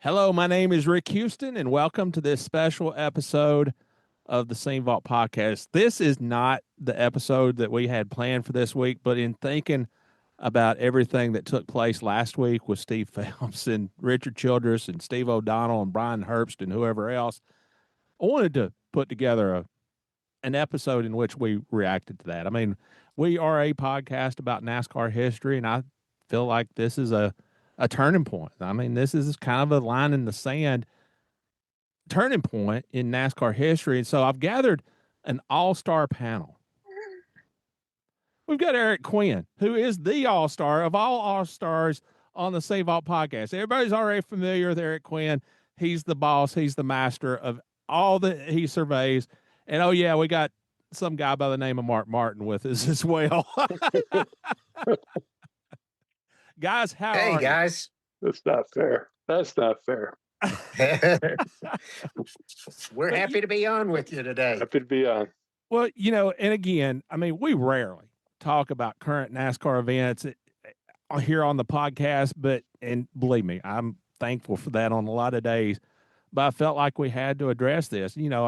Hello, my name is Rick Houston, and welcome to this special episode of the Scene Vault podcast. This is not the episode that we had planned for this week, but in thinking about everything that took place last week with Steve Phelps and Richard Childress and Steve O'Donnell and Brian Herbst and whoever else, I wanted to put together an episode in which we reacted to that. I mean, we are a podcast about NASCAR history, and I feel like this is a turning point. I mean, this is kind of a line in the sand turning point in NASCAR history. And so I've gathered an all-star panel. We've got Eric Quinn, who is the all-star of all all-stars on the Scene Vault podcast. Everybody's already familiar with Eric Quinn. He's the boss. He's the master of all that he surveys. And, oh, yeah, we got some guy by the name of Mark Martin with us as well. Guys, how are you? Hey, guys. That's not fair. That's not fair. We're happy to be on with you today. Happy to be on. Well, you know, and again, I mean, we rarely talk about current NASCAR events here on the podcast, and believe me, I'm thankful for that on a lot of days, but I felt like we had to address this. You know,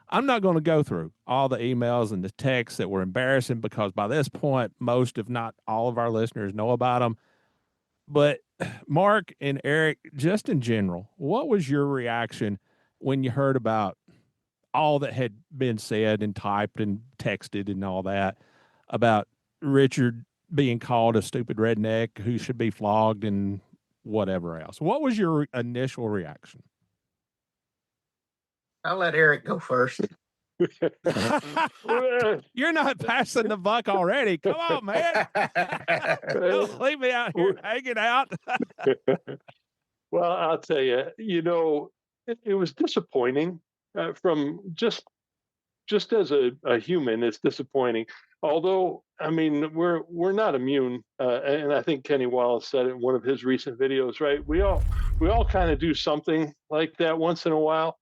I'm not going to go through all the emails and the texts that were embarrassing because by this point, most, if not all of our listeners know about them. But Mark and Eric, just in general, what was your reaction when you heard about all that had been said and typed and texted and all that about Richard being called a stupid redneck who should be flogged and whatever else? What was your initial reaction? I'll let Eric go first. You're not passing the buck already. Come on, man. Don't leave me out here hanging out. Well, I'll tell you, it was disappointing from just as a human. It's disappointing. Although, I mean, we're not immune, and I think Kenny Wallace said it in one of his recent videos. Right? We all kind of do something like that once in a while.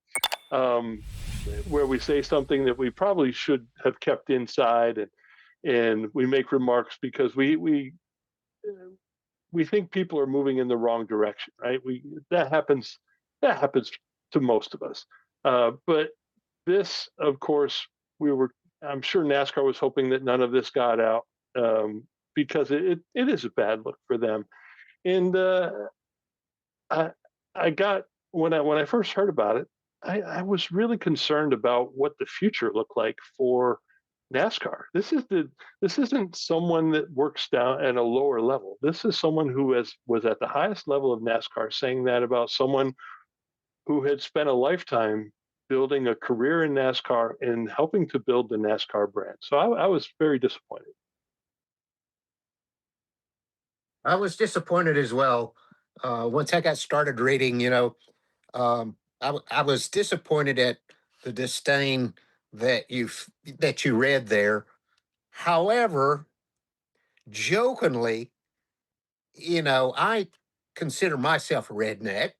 Where we say something that we probably should have kept inside, and we make remarks because we think people are moving in the wrong direction, right? That happens to most of us. But this, of course, I'm sure NASCAR was hoping that none of this got out, because it is a bad look for them. And I got when I first heard about it, I was really concerned about what the future looked like for NASCAR. This isn't someone that works down at a lower level. This is someone who was at the highest level of NASCAR, saying that about someone who had spent a lifetime building a career in NASCAR and helping to build the NASCAR brand. So I was very disappointed. I was disappointed as well. Once I got started reading, I was disappointed at the disdain that you read there. However, jokingly, I consider myself a redneck,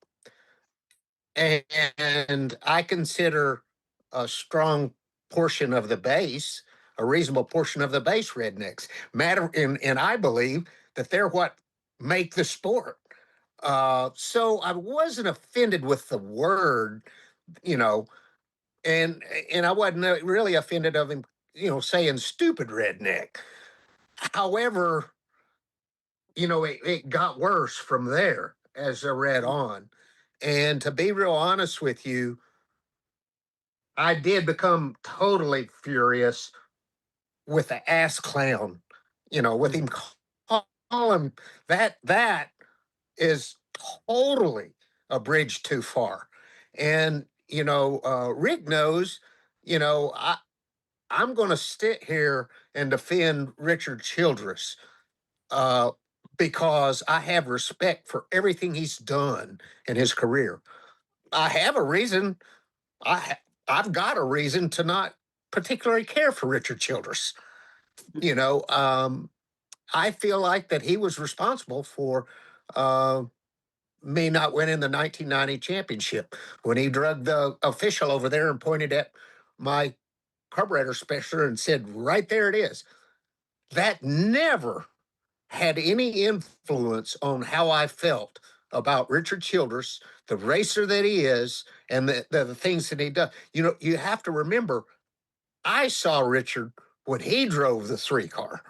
and I consider a strong portion of the base, a reasonable portion of the base, rednecks. And I believe that they're what make the sport. So I wasn't offended with the word, and I wasn't really offended of him, saying stupid redneck. However, it got worse from there as I read on. And to be real honest with you, I did become totally furious with the ass clown, with him calling that is totally a bridge too far. And, Rick knows, I'm going to sit here and defend Richard Childress because I have respect for everything he's done in his career. I have a reason. I've got a reason to not particularly care for Richard Childress. I feel like that he was responsible for me not winning the 1990 championship when he drugged the official over there and pointed at my carburetor spacer and said, right there it is. That never had any influence on how I felt about Richard Childress, the racer that he is, and the things that he does. You have to remember, I saw Richard when he drove the 3 car.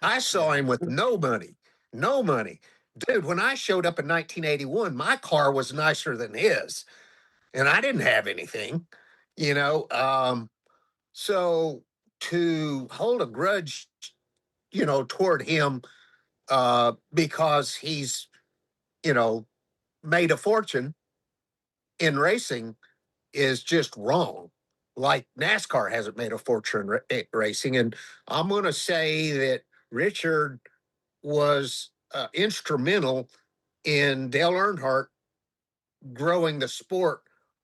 I saw him with no money, no money. Dude, when I showed up in 1981, my car was nicer than his, and I didn't have anything, you know. So to hold a grudge, toward him because he's, you know, made a fortune in racing is just wrong. Like NASCAR hasn't made a fortune racing. And I'm going to say that Richard was instrumental in Dale Earnhardt growing the sport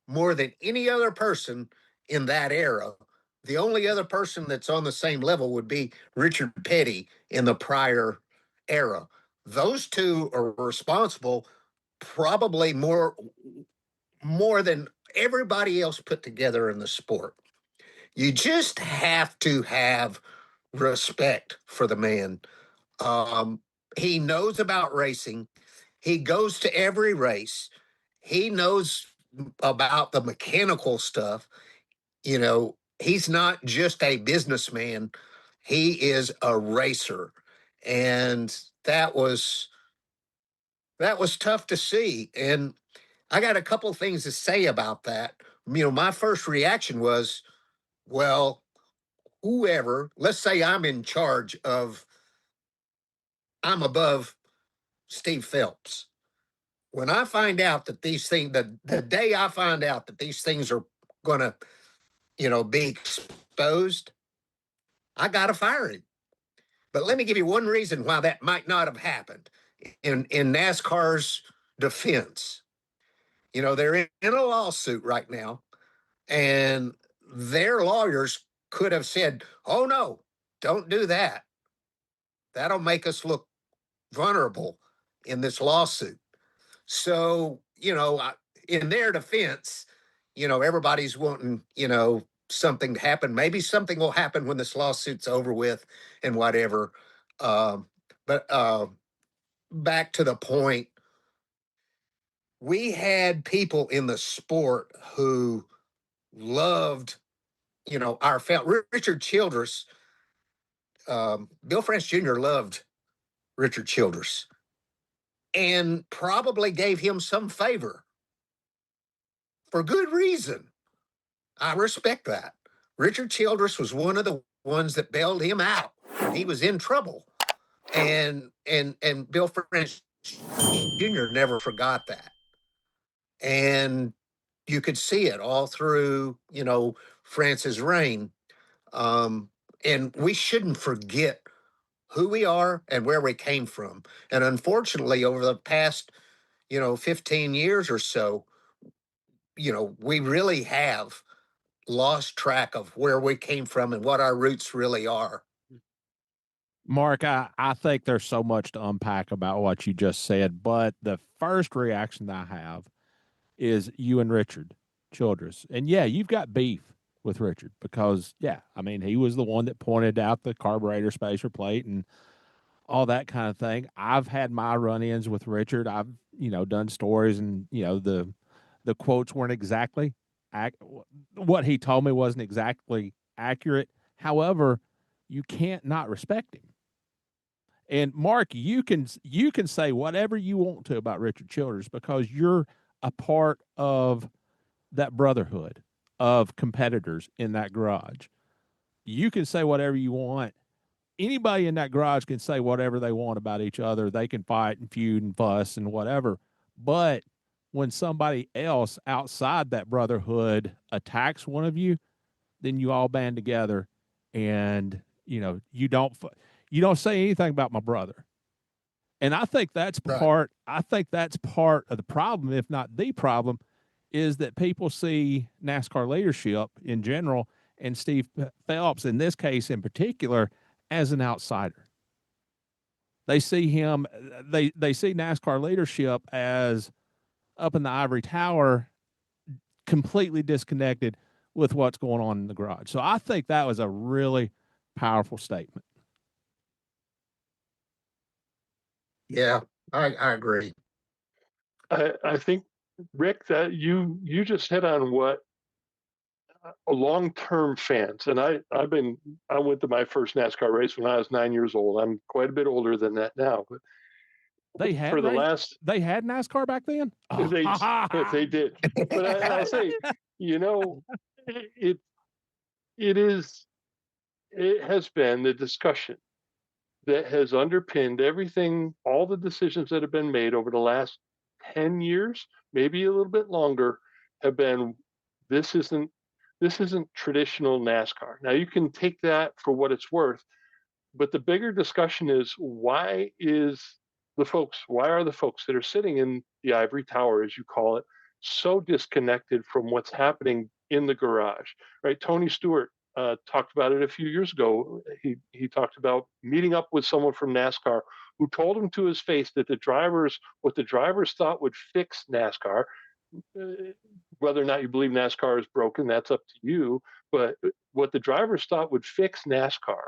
more than any other person in that era. The only other person that's on the same level would be Richard Petty in the prior era. Those two are responsible probably more than everybody else put together in the sport. You just have to have respect for the man. Um, he knows about racing. He goes to every race. He knows about the mechanical stuff. He's not just a businessman. He is a racer. And that was tough to see. And I got a couple of things to say about that. My first reaction was, well, whoever, let's say I'm above Steve Phelps. When I find out that these things, the day I find out that these things are going to, be exposed, I got to fire him. But let me give you one reason why that might not have happened in NASCAR's defense. They're in a lawsuit right now, and their lawyers could have said, oh, no, don't do that. That'll make us look vulnerable in this lawsuit. So, in their defense, everybody's wanting, something to happen. Maybe something will happen when this lawsuit's over with and whatever. But back to the point, we had people in the sport who loved, our family. Richard Childress, Bill France Jr. loved Richard Childress and probably gave him some favor for good reason. I respect that. Richard Childress was one of the ones that bailed him out when he was in trouble. And Bill France Jr. never forgot that. And you could see it all through, France's reign. And we shouldn't forget who we are and where we came from. And unfortunately, over the past, 15 years or so, we really have lost track of where we came from and what our roots really are. Mark, I think there's so much to unpack about what you just said, but the first reaction that I have is you and Richard Childress. And yeah, you've got beef with Richard because, yeah, I mean, he was the one that pointed out the carburetor spacer plate and all that kind of thing. I've had my run-ins with Richard. I've, done stories and, the quotes weren't exactly what he told me wasn't exactly accurate. However, you can't not respect him. And Mark, you can say whatever you want to about Richard Childress because you're a part of that brotherhood of competitors in that garage. You can say whatever you want. Anybody in that garage can say whatever they want about each other. They can fight and feud and fuss and whatever. But when somebody else outside that brotherhood attacks one of you, then you all band together and you don't say anything about my brother. And I think that's part of the problem, if not the problem, is that people see NASCAR leadership in general and Steve Phelps in this case in particular as an outsider. They see him they see NASCAR leadership as up in the ivory tower, completely disconnected with what's going on in the garage. So I think that was a really powerful statement. Yeah, I agree. I think, Rick, that you just hit on what a long-term fans, and I went to my first NASCAR race when I was 9 years old. I'm quite a bit older than that now, but They had for the race. last They had NASCAR back then. Oh, they they did, but I'll say, you know, it it is it has been the discussion that has underpinned everything, all the decisions that have been made over the last 10 years, maybe a little bit longer, have been this isn't this isn't traditional NASCAR. Now you can take that for what it's worth, but the bigger discussion is why are the folks that are sitting in the ivory tower, as you call it, so disconnected from what's happening in the garage, right? Tony Stewart talked about it a few years ago. He talked about meeting up with someone from NASCAR who told him to his face that what the drivers thought would fix NASCAR, uh, whether or not you believe NASCAR is broken, that's up to you. But what the drivers thought would fix NASCAR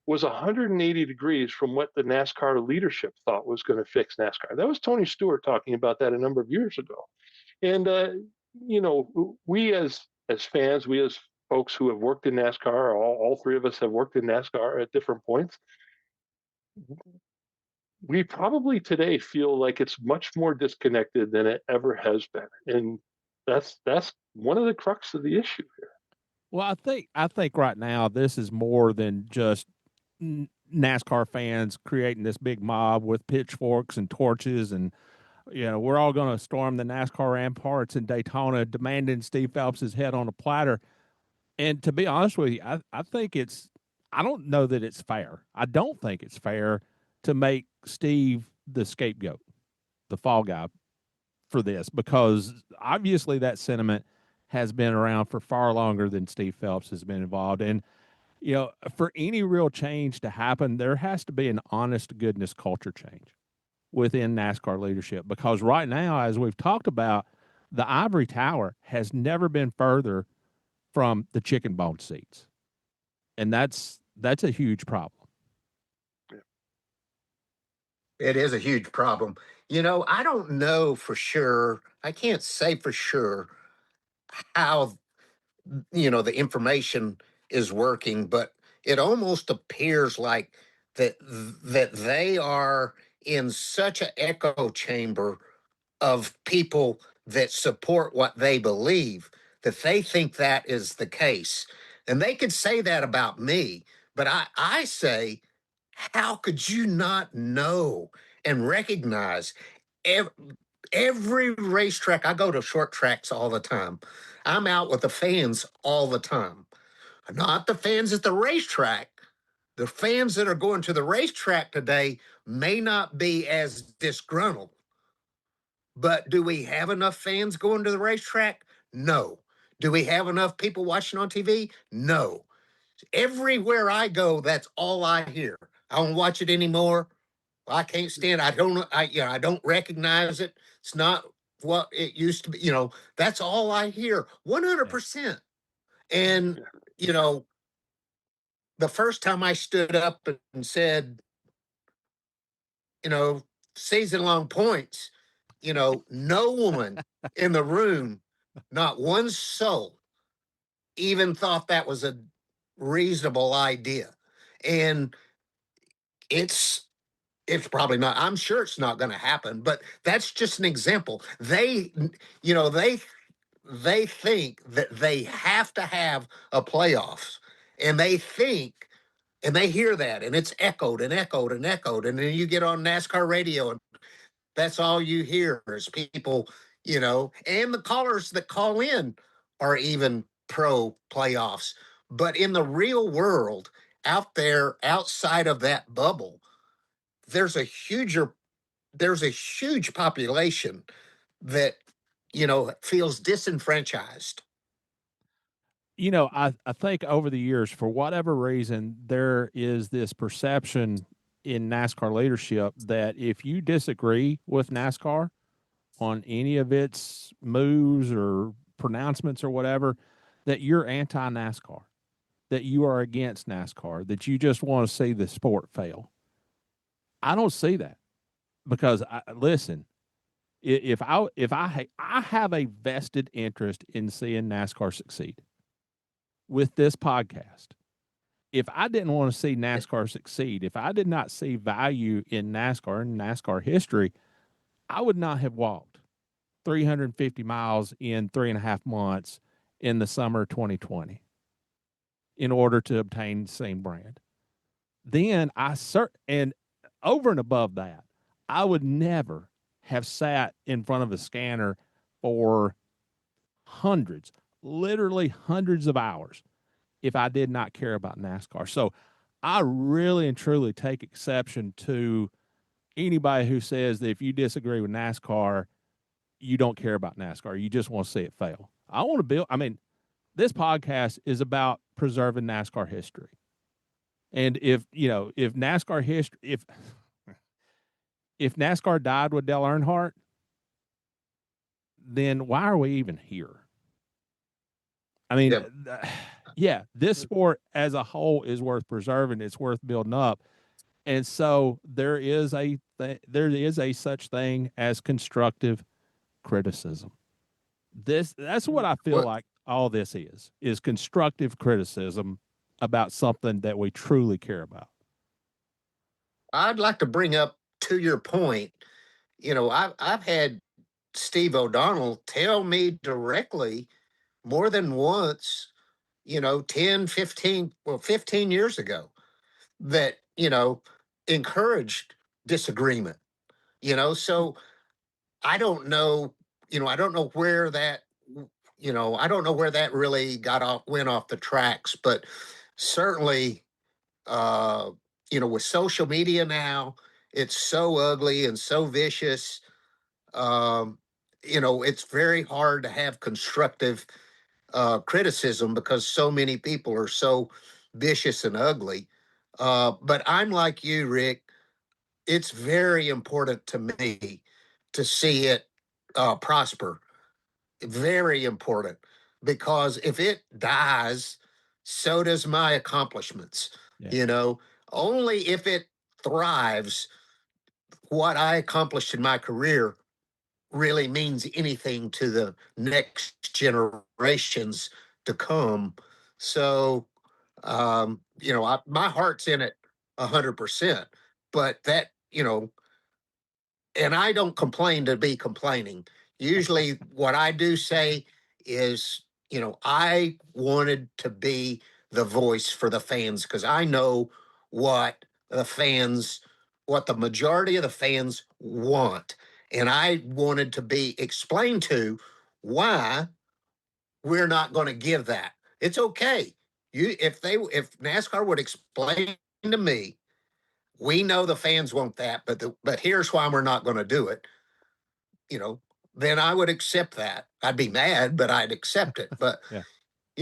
was 180 degrees from what the NASCAR leadership thought was going to fix NASCAR. That was Tony Stewart talking about that a number of years ago. And we as fans, we as folks who have worked in NASCAR, all three of us have worked in NASCAR at different points. We probably today feel like it's much more disconnected than it ever has been, and that's one of the crux of the issue here. well, I think right now this is more than just NASCAR fans creating this big mob with pitchforks and torches, and we're all going to storm the NASCAR ramparts in Daytona, demanding Steve Phelps's head on a platter. And to be honest with you, I think I don't know that it's fair. I don't think it's fair to make Steve the scapegoat, the fall guy for this, because obviously that sentiment has been around for far longer than Steve Phelps has been involved. And, for any real change to happen, there has to be an honest to goodness culture change within NASCAR leadership, because right now, as we've talked about, the ivory tower has never been further from the chicken bone seats. And that's a huge problem. It is a huge problem. I don't know for sure. I can't say for sure how, the information is working, but it almost appears like that they are in such an echo chamber of people that support what they believe that they think that is the case. And they could say that about me, but I say, how could you not know and recognize every, every racetrack? I go to short tracks all the time. I'm out with the fans all the time. Not the fans at the racetrack. The fans that are going to the racetrack today may not be as disgruntled. But do we have enough fans going to the racetrack? No. Do we have enough people watching on TV? No. Everywhere I go, that's all I hear. I don't watch it anymore. I can't stand. I don't recognize it. It's not what it used to be. That's all I hear. 100%. And Yeah. you know, the first time I stood up and said, you know, season long points, no one in the room, not one soul, even thought that was a reasonable idea. And it's it's probably not. I'm sure it's not going to happen, but that's just an example. They think that they have to have a playoffs, and they hear that, and it's echoed and echoed and echoed, and then you get on NASCAR radio, and that's all you hear is people, and the callers that call in are even pro playoffs. But in the real world, out there, outside of that bubble, there's a huger there's a huge population that feels disenfranchised. I think over the years, for whatever reason, there is this perception in NASCAR leadership that if you disagree with NASCAR on any of its moves or pronouncements or whatever, that you're anti NASCAR, that you are against NASCAR, that you just want to see the sport fail. I don't see that, because listen, I have a vested interest in seeing NASCAR succeed with this podcast. If I didn't want to see NASCAR succeed, if I did not see value in NASCAR and NASCAR history, I would not have walked 350 miles in 3.5 months in the summer of 2020 in order to obtain the same brand. Then and over and above that, I would never have sat in front of a scanner for hundreds, literally hundreds of hours if I did not care about NASCAR. So I really and truly take exception to anybody who says that if you disagree with NASCAR, you don't care about NASCAR. You just want to see it fail. I want to build, I mean, this podcast is about preserving NASCAR history. And if NASCAR history, if NASCAR died with Dale Earnhardt, then why are we even here? I mean, this sport as a whole is worth preserving. It's worth building up. And so there is a such thing as constructive criticism. That's what I feel like all this is constructive criticism about something that we truly care about. I'd like to bring up, to your point, I've had Steve O'Donnell tell me directly more than once, 10, 15, 15 years ago, that, encouraged disagreement, so I don't know, I don't know where that, I don't know where that really went off the tracks, but certainly, uh, with social media now, it's so ugly and so vicious. Um, it's very hard to have constructive criticism because so many people are so vicious and ugly. But I'm like you, Rick. It's very important to me to see it prosper. Very important, because if it dies, so does my accomplishments. Yeah. Only if it thrives, what I accomplished in my career really means anything to the next generations to come. So, my heart's in it 100%. But that, and I don't complain to be complaining. Usually, what I do say is, I wanted to be the voice for the fans because I know what what the majority of the fans want. And I wanted to be explained to why we're not going to give that. It's okay. If NASCAR would explain to me, we know the fans want that, but here's why we're not going to do it. Then I would accept that. I'd be mad, but I'd accept it. But Yeah.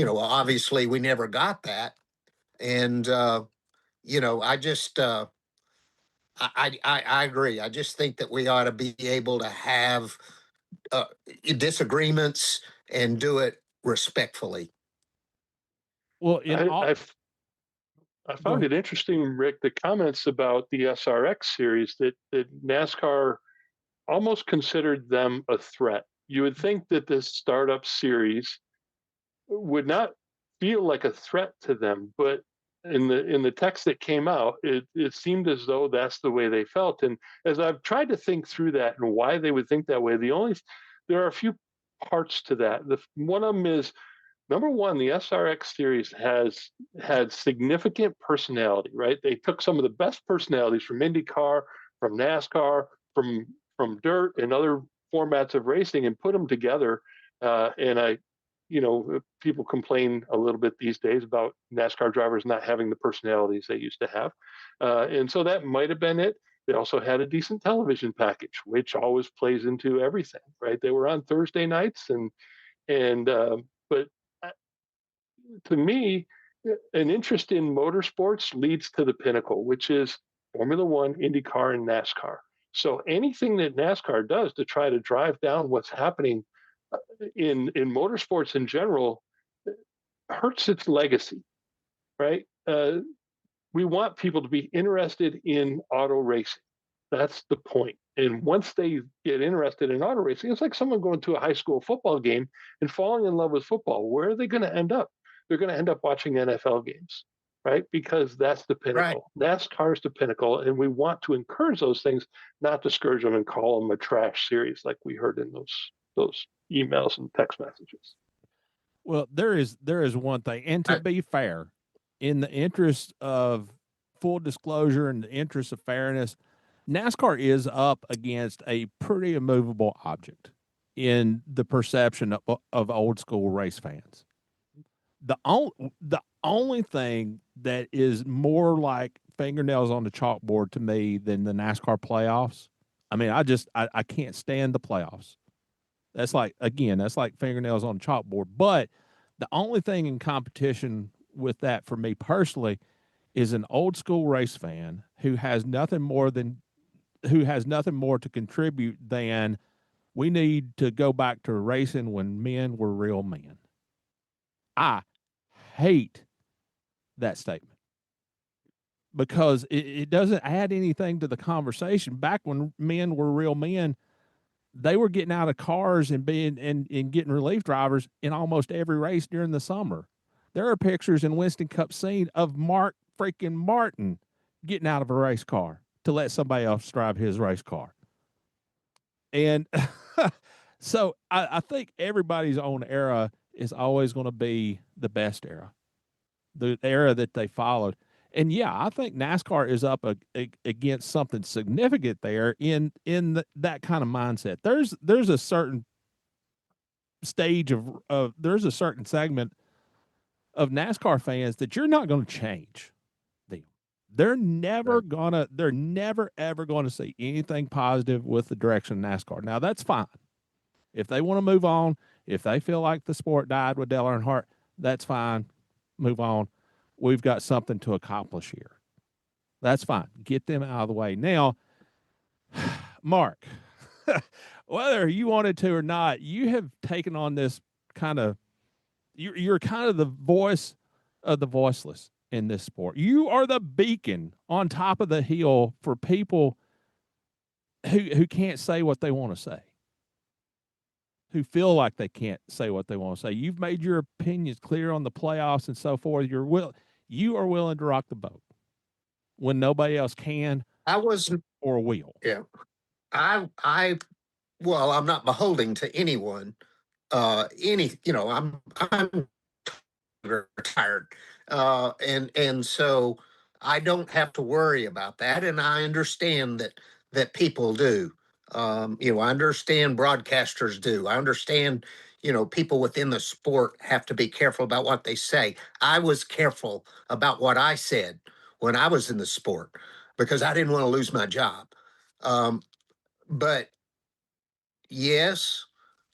Obviously we never got that, and I just I agree. I just think that we ought to be able to have uh, disagreements and do it respectfully. Well, I found it interesting, Rick, the comments about the SRX series that NASCAR almost considered them a threat. You would think that this startup series would not feel like a threat to them, but in the text that came out, it seemed as though that's the way they felt. And as I've tried to think through that and why they would think that way, there are a few parts to that. One of them is, number one, the SRX series has had significant personality, right? They took some of the best personalities from IndyCar, from NASCAR, from dirt and other formats of racing and put them together. And people complain a little bit these days about NASCAR drivers not having the personalities they used to have. And so that might have been it. They also had a decent television package, which always plays into everything, right? They were on Thursday nights but to me, an interest in motorsports leads to the pinnacle, which is Formula One, IndyCar, and NASCAR. So anything that NASCAR does to try to drive down what's happening in motorsports in general hurts its legacy, right? We want people to be interested in auto racing. That's the point. And once they get interested in auto racing, it's like someone going to a high school football game and falling in love with football. Where are they going to end up? They're going to end up watching NFL games, right? Because that's the Right. pinnacle. NASCAR is the pinnacle, and we want to encourage those things, not discourage them and call them a trash series like we heard in those emails and text messages. Well, there is one thing, and to I, be fair, in the interest of full disclosure and the interest of fairness, NASCAR is up against a pretty immovable object in the perception of old school race fans. The only thing that is more like fingernails on the chalkboard to me than the NASCAR playoffs. I mean, I can't stand the playoffs. That's like, again, that's like fingernails on a chalkboard. But the only thing in competition with that for me personally is an old school race fan who has nothing more to contribute than we need to go back to racing when men were real men. I hate that statement because it doesn't add anything to the conversation. Back when men were real men, they were getting out of cars and being and getting relief drivers in almost every race during the summer. There are pictures in Winston Cup scene of Mark freaking Martin getting out of a race car to let somebody else drive his race car. And so I think everybody's own era is always going to be the best era, the era that they followed. And yeah, I think NASCAR is up against something significant there in that kind of mindset. There's a certain stage of there's a certain segment of NASCAR fans that you're not going to change them. They're never ever going to see anything positive with the direction of NASCAR. Now that's fine. If they want to move on, if they feel like the sport died with Dale Earnhardt, that's fine. Move on. We've got something to accomplish here. That's fine. Get them out of the way. Now, Mark, whether you wanted to or not, you have taken on this kind of, you're kind of the voice of the voiceless in this sport. You are the beacon on top of the hill for people who can't say what they want to say, who feel like they can't say what they want to say. You've made your opinions clear on the playoffs and so forth. You are willing to rock the boat when nobody else can I was, or will. yeah. Well, I'm not beholden to anyone. I'm retired, and so I don't have to worry about that, and I understand that people do. I understand broadcasters do. I understand, people within the sport have to be careful about what they say. I was careful about what I said when I was in the sport because I didn't want to lose my job. But yes,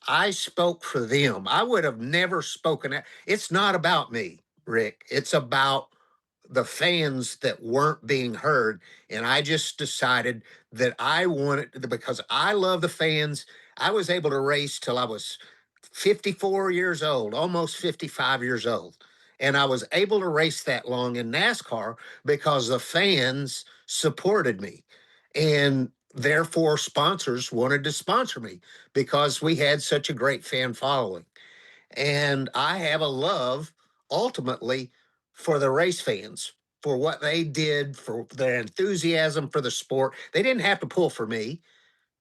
I spoke for them. I would have never spoken. It's not about me, Rick. It's about the fans that weren't being heard. And I just decided that I wanted, because I love the fans. I was able to race till I was 54 years old, almost 55 years old. And I was able to race that long in NASCAR because the fans supported me. And therefore, sponsors wanted to sponsor me because we had such a great fan following. And I have a love ultimately for the race fans, for what they did, for their enthusiasm for the sport. They didn't have to pull for me.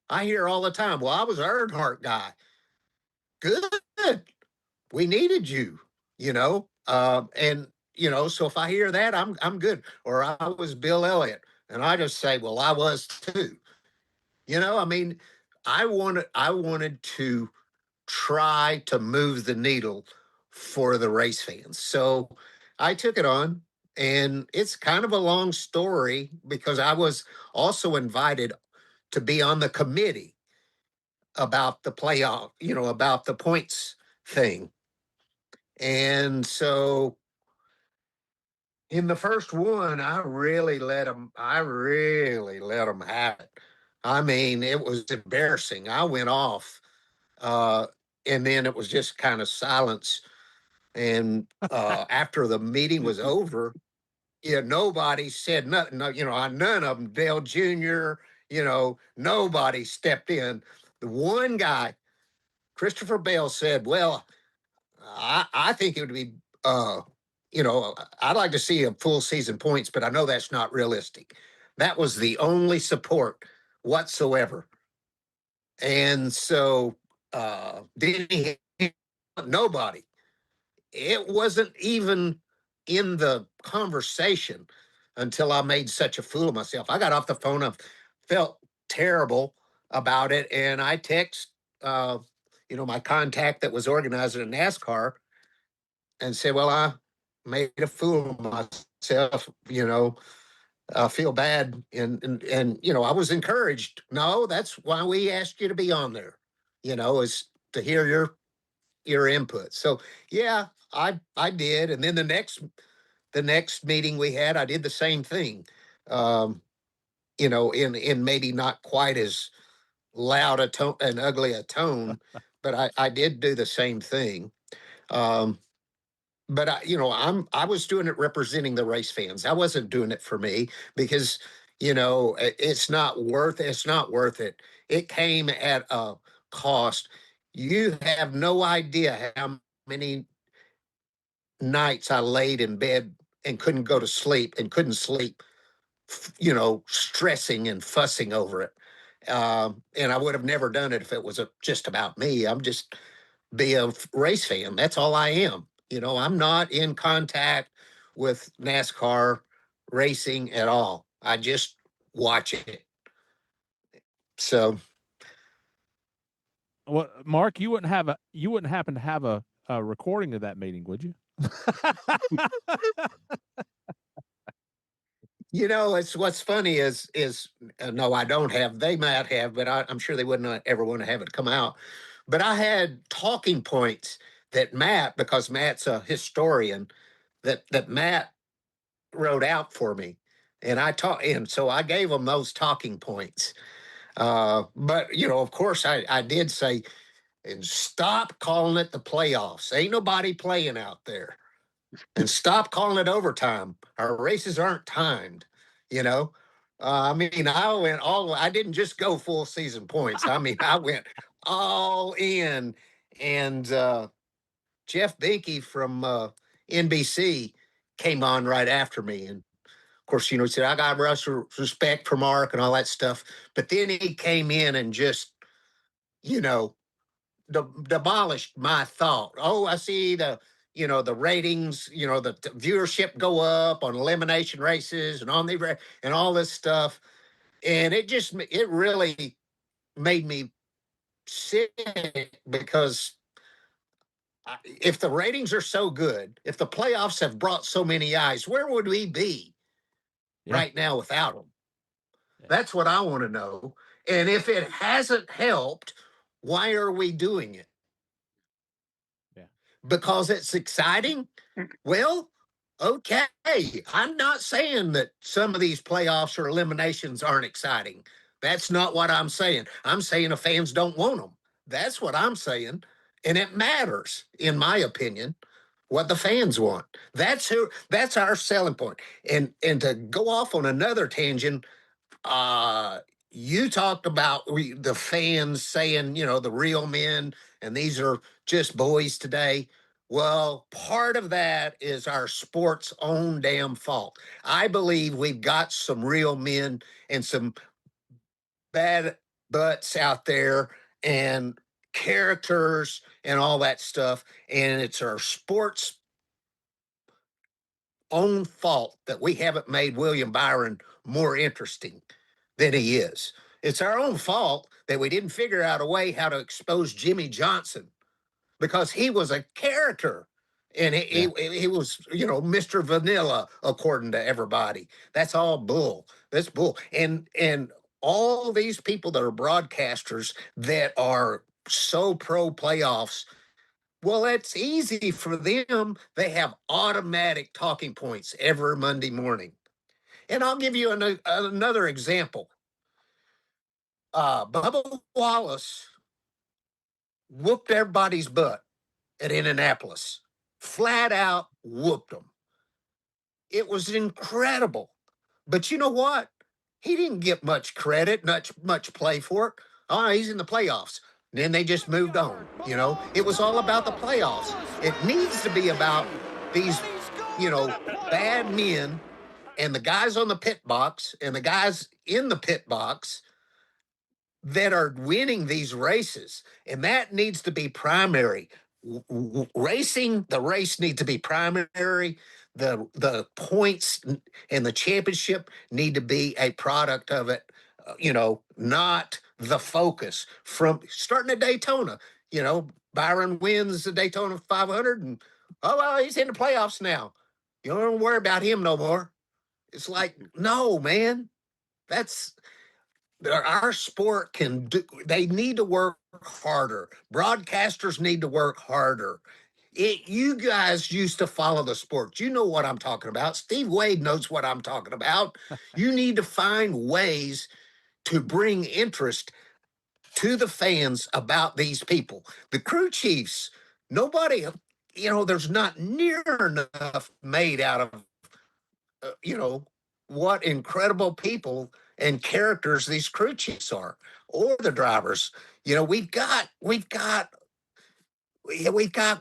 I hear all the time, well, I was an Earnhardt guy. Good. We needed you, and so if I hear that, I'm good. Or I was Bill Elliott. And I just say, well, I was too. I mean, I wanted to try to move the needle for the race fans. So I took it on, and it's kind of a long story because I was also invited to be on the committee about the playoff, about the points thing. And so in the first one, I really let them have it. I mean, it was embarrassing. I went off, uh, and then it was just kind of silence. And after the meeting was over, nobody said nothing. No, none of them, Dale Jr., Nobody stepped in. The one guy, Christopher Bell, said, well, I think it would be, I'd like to see a full season points, but I know that's not realistic. That was the only support whatsoever. And so, did he? Nobody. It wasn't even in the conversation until I made such a fool of myself. I got off the phone. I felt terrible about it, and I text, my contact that was organizing a NASCAR, and said, "Well, I made a fool of myself. I feel bad." And I was encouraged. No, that's why we asked you to be on there. Is to hear your input. So yeah, I did, and then the next meeting we had, I did the same thing. Um, in maybe not quite as loud a tone and ugly a tone, but I did do the same thing. Um, but I was doing it representing the race fans. I wasn't doing it for me because it's not worth it. It came at a cost. You have no idea how many nights I laid in bed and couldn't go to sleep and couldn't sleep, stressing and fussing over it. And I would have never done it if it was just about me. I'm just be a race fan. That's all I am. I'm not in contact with NASCAR racing at all. I just watch it. So Well, Mark, you wouldn't happen to have a recording of that meeting, would you? it's what's funny is no, I don't have. They might have, but I'm sure they wouldn't ever want to have it come out. But I had talking points that Matt, because Matt's a historian, that Matt wrote out for me, and so I gave him those talking points. But of course, I did say, and stop calling it the playoffs. Ain't nobody playing out there. And stop calling it overtime. Our races aren't timed, you know. I didn't just go full season points. I went all in. And Jeff Binky from NBC came on right after me. And of course, he said, I got respect for Mark and all that stuff. But then he came in and just, you know, demolished my thought. Oh, I see the ratings, the viewership go up on elimination races and and all this stuff, and it really made me sick because if the ratings are so good, if the playoffs have brought so many eyes, where would we be right now without them? Yeah. That's what I want to know. And if it hasn't helped, why are we doing it? Yeah. Because it's exciting? Well, okay. I'm not saying that some of these playoffs or eliminations aren't exciting. That's not what I'm saying. I'm saying the fans don't want them. That's what I'm saying. And it matters, in my opinion, what the fans want. That's our selling point. And to go off on another tangent, uh you talked about the fans saying, the real men, and these are just boys today. Well, part of that is our sport's own damn fault. I believe we've got some real men and some bad butts out there and characters and all that stuff, and it's our sport's own fault that we haven't made William Byron more interesting than he is. It's our own fault that we didn't figure out a way how to expose Jimmy Johnson, because he was a character, and he was, Mr. Vanilla according to everybody. That's all bull. That's bull. And all these people that are broadcasters that are so pro playoffs, well, it's easy for them. They have automatic talking points every Monday morning. And I'll give you another example. Bubba Wallace whooped everybody's butt at Indianapolis, flat out whooped them. It was incredible. But you know what? He didn't get much credit, much play for it. Oh, he's in the playoffs. Then they just moved on. It was all about the playoffs. It needs to be about these, bad men and the guys on the pit box and the guys in the pit box that are winning these races. And that needs to be primary. Racing, the race needs to be primary. The points and the championship need to be a product of it, not the focus. From starting at Daytona, Byron wins the Daytona 500 and, oh, well, he's in the playoffs now. You don't worry about him no more. It's like, no, man, that's our sport can do. They need to work harder. Broadcasters need to work harder. You guys used to follow the sport. You know what I'm talking about. Steve Wade knows what I'm talking about. You need to find ways to bring interest to the fans about these people. The crew chiefs, nobody, there's not near enough made out of, what incredible people and characters these crew chiefs are, or the drivers. We've got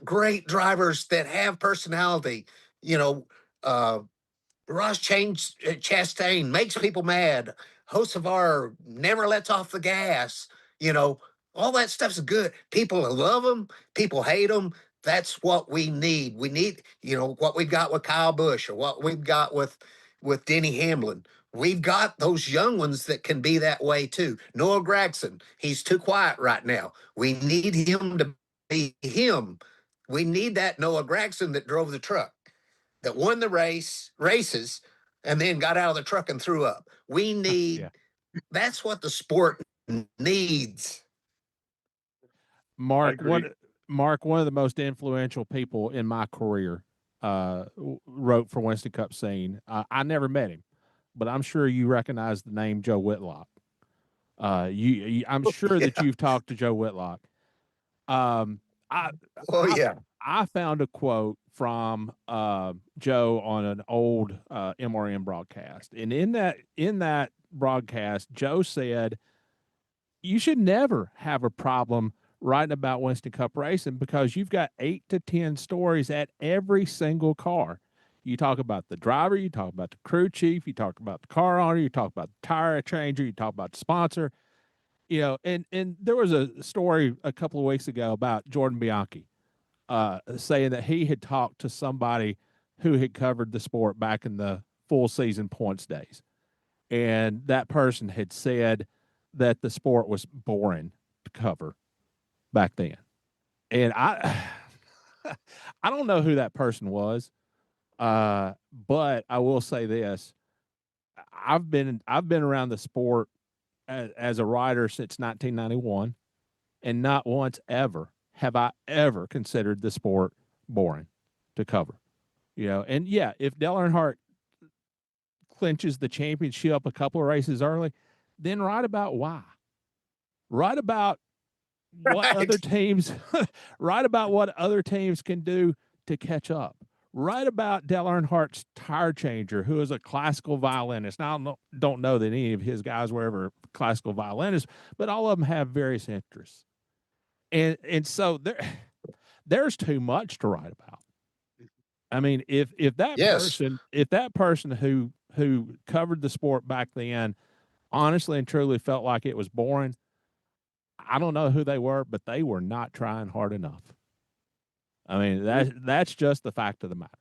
great drivers that have personality. You know, uh, Ross Chastain makes people mad. Hocevar never lets off the gas. You know, all that stuff's good. People love them. People hate them. That's what we need. We need, what we've got with Kyle Busch or what we've got with Denny Hamlin. We've got those young ones that can be that way too. Noah Gragson, he's too quiet right now. We need him to be him. We need that Noah Gragson that drove the truck, that won the races, and then got out of the truck and threw up. We need Yeah. That's what the sport needs. Mark, one of the most influential people in my career, wrote for Winston Cup Scene. I never met him, but I'm sure you recognize the name Joe Whitlock. I'm sure that Yeah. you've talked to Joe Whitlock. Um, I, Oh I yeah. I found a quote from Joe on an old MRN broadcast, and in that broadcast, Joe said, "You should never have a problem writing about Winston Cup racing because you've got 8 to 10 stories at every single car. You talk about the driver, you talk about the crew chief, you talk about the car owner, you talk about the tire changer, you talk about the sponsor." And there was a story a couple of weeks ago about Jordan Bianchi, saying that he had talked to somebody who had covered the sport back in the full season points days. And that person had said that the sport was boring to cover back then. And I don't know who that person was, but I will say this: I've been around the sport as a writer since 1991, and not once ever have I ever considered the sport boring to cover. And yeah, if Dale Earnhardt clinches the championship a couple of races early, then write about why. Write about what Right. other teams write about what other teams can do to catch up. Write about Dale Earnhardt's tire changer, who is a classical violinist. Now, I don't know that any of his guys were ever classical violinists, but all of them have various interests. And so there's too much to write about. I mean, if that Yes. person who covered the sport back then honestly and truly felt like it was boring, I don't know who they were, but they were not trying hard enough. I mean, that's just the fact of the matter.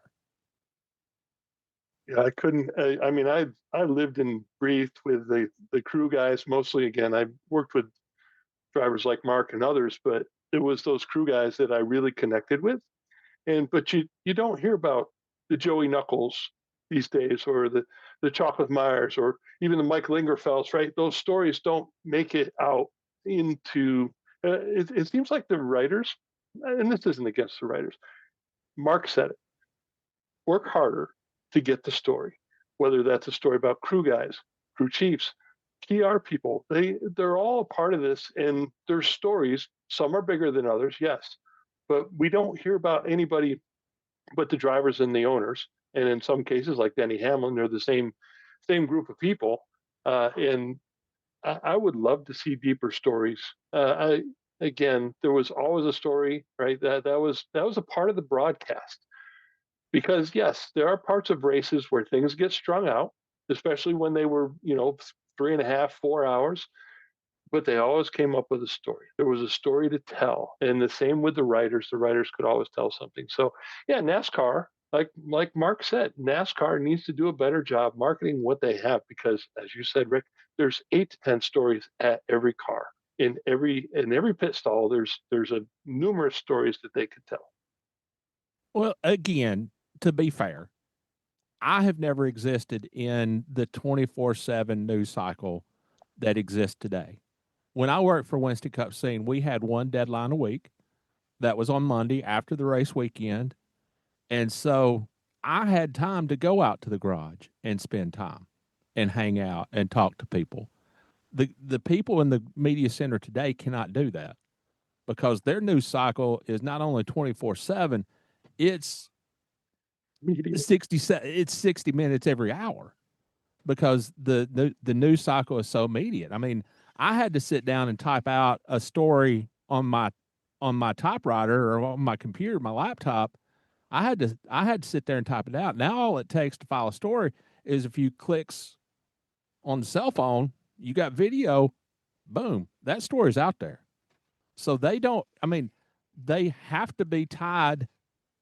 Yeah, I couldn't. I mean, I lived and breathed with the crew guys mostly. Again, I worked with drivers like Mark and others, but it was those crew guys that I really connected with. But you don't hear about the Joey Knuckles these days, or the Chocolate Myers, or even the Mike Lingerfelds. Right? Those stories don't make it out into. It seems like the writers, and this isn't against the writers. Mark said it: work harder to get the story, whether that's a story about crew guys, crew chiefs, PR people. They're all a part of this, and their stories. Some are bigger than others, yes, but we don't hear about anybody but the drivers and the owners. And in some cases, like Denny Hamlin, they're the same group of people. And I would love to see deeper stories. Again, there was always a story, right? That was a part of the broadcast. Because yes, there are parts of races where things get strung out, especially when they were, 3.5, 4 hours. But they always came up with a story. There was a story to tell, and the same with the writers. The writers could always tell something. So yeah, NASCAR, like Mark said, NASCAR needs to do a better job marketing what they have because, as you said, Rick, there's 8 to 10 stories at every car. In every pit stall, there's a numerous stories that they could tell. Well, again, to be fair, I have never existed in the 24/7 news cycle that exists today. When I worked for Winston Cup Scene, we had one deadline a week. That was on Monday after the race weekend. And so I had time to go out to the garage and spend time and hang out and talk to people. The people in the media center today cannot do that because their news cycle is not only 24/7, it's Media. 60 minutes every hour because the news cycle is so immediate. I mean, I had to sit down and type out a story on my typewriter or on my computer, my laptop. I had to sit there and type it out. Now all it takes to file a story is a few clicks on the cell phone. You got video, boom, that story's out there. So they don't. I mean, they have to be tied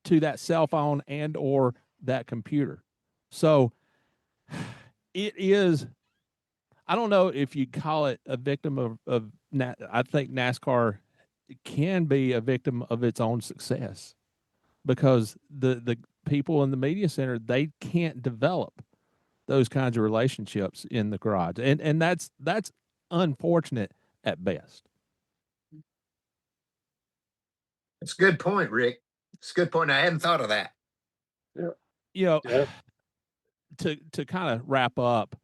to that cell phone and or that computer. So it is. I don't know if you call it a victim of I think NASCAR can be a victim of its own success because the people in the media center, they can't develop those kinds of relationships in the garage. And that's unfortunate at best. It's a good point, Rick. It's a good point. I hadn't thought of that. Yeah. You know, Yeah. to kind of wrap up,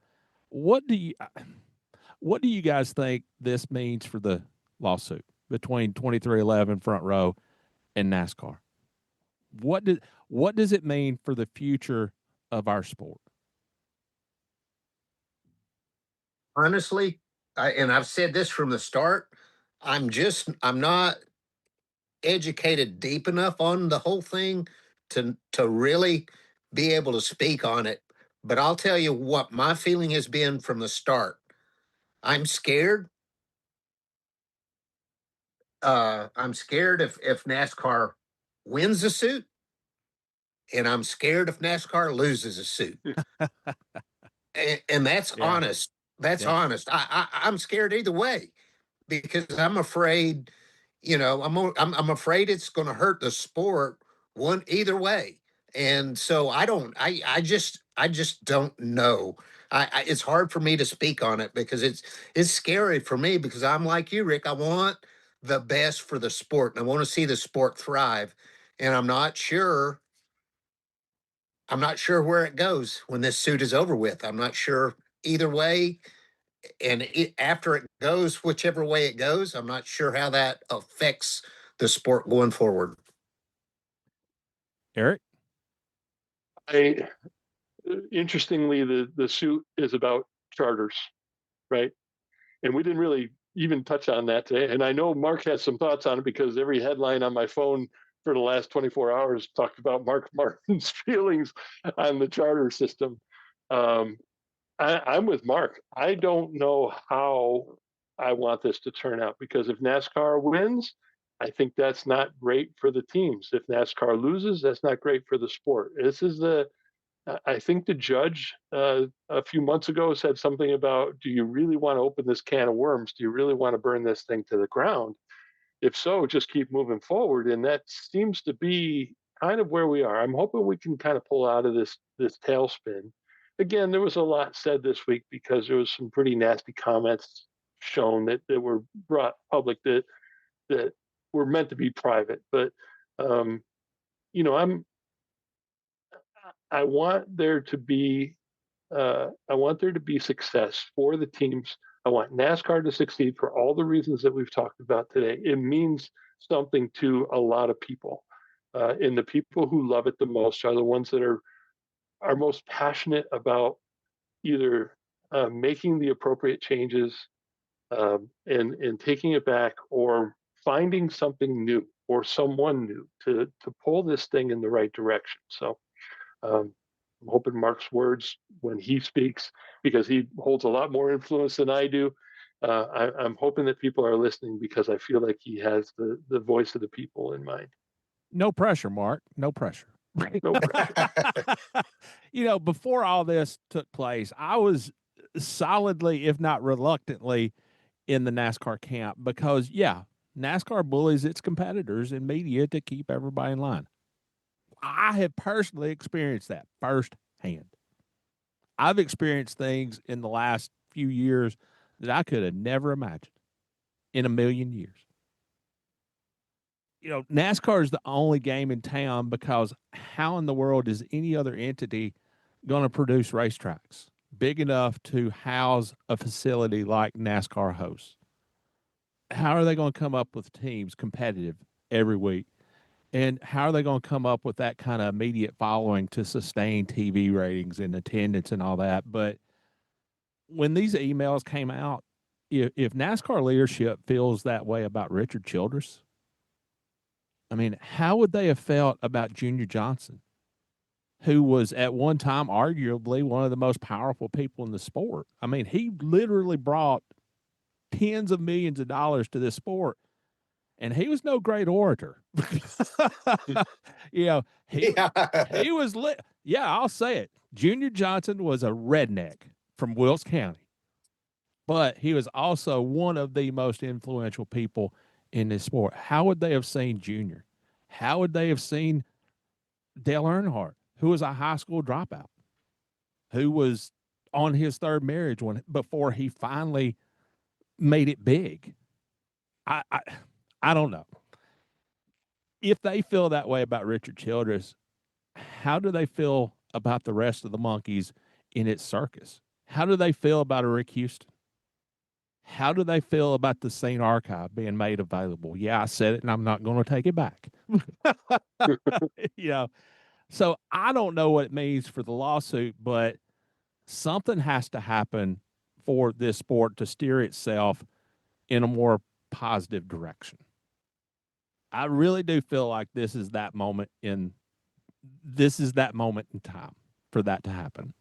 what do you guys think this means for the lawsuit between 2311 Front Row and NASCAR? What does it mean for the future of our sport? Honestly, I've said this from the start. I'm not educated deep enough on the whole thing to really be able to speak on it. But I'll tell you what my feeling has been from the start. I'm scared. I'm scared if NASCAR wins the suit, and I'm scared if NASCAR loses a suit. And that's Yeah, honest. That's yeah. honest. I'm scared either way because I'm afraid, I'm afraid it's going to hurt the sport one either way. And so I just don't know. It's hard for me to speak on it because it's scary for me because I'm like you, Rick. I want the best for the sport and I want to see the sport thrive. And I'm not sure where it goes when this suit is over with. I'm not sure either way. And after it goes, whichever way it goes, I'm not sure how that affects the sport going forward. Eric? I Interestingly, the suit is about charters, right? And we didn't really even touch on that today. And I know Mark has some thoughts on it because every headline on my phone for the last 24 hours talked about Mark Martin's feelings on the charter system. Um, I'm with Mark. I don't know how I want this to turn out because if NASCAR wins, I think that's not great for the teams. If NASCAR loses, that's not great for the sport. I think the judge a few months ago said something about, do you really want to open this can of worms? Do you really want to burn this thing to the ground? If so, just keep moving forward. And that seems to be kind of where we are. I'm hoping we can kind of pull out of this tailspin. Again, there was a lot said this week because there was some pretty nasty comments shown that were brought public that were meant to be private. But um, I'm I want there to be success for the teams. I want NASCAR to succeed for all the reasons that we've talked about today. It means something to a lot of people, and the people who love it the most are the ones that are most passionate about either making the appropriate changes, and taking it back, or finding something new or someone new to pull this thing in the right direction. So I'm hoping Mark's words when he speaks, because he holds a lot more influence than I do. I'm hoping that people are listening, because I feel like he has the voice of the people in mind. No pressure, Mark. No pressure. No pressure. Before all this took place, I was solidly, if not reluctantly, in the NASCAR camp because, yeah, NASCAR bullies its competitors and media to keep everybody in line. I have personally experienced that firsthand. I've experienced things in the last few years that I could have never imagined in a million years. NASCAR is the only game in town because how in the world is any other entity going to produce racetracks big enough to house a facility like NASCAR hosts? How are they going to come up with teams competitive every week? And how are they going to come up with that kind of immediate following to sustain TV ratings and attendance and all that? But when these emails came out, if NASCAR leadership feels that way about Richard Childress, I mean, how would they have felt about Junior Johnson, who was at one time arguably one of the most powerful people in the sport? I mean, he literally brought tens of millions of dollars to this sport, and he was no great orator. He he was lit. Yeah, I'll say it. Junior Johnson was a redneck from Wilkes County, but he was also one of the most influential people in this sport. How would they have seen Junior? How would they have seen Dale Earnhardt, who was a high school dropout, who was on his third marriage before he finally made it big? I don't know. If they feel that way about Richard Childress, how do they feel about the rest of the monkeys in its circus? How do they feel about a Rick Houston? How do they feel about the St. Archive being made available? Yeah, I said it, and I'm not going to take it back. you know, so I don't know what it means for the lawsuit, but something has to happen for this sport to steer itself in a more positive direction. I really do feel like this is that moment in time for that to happen.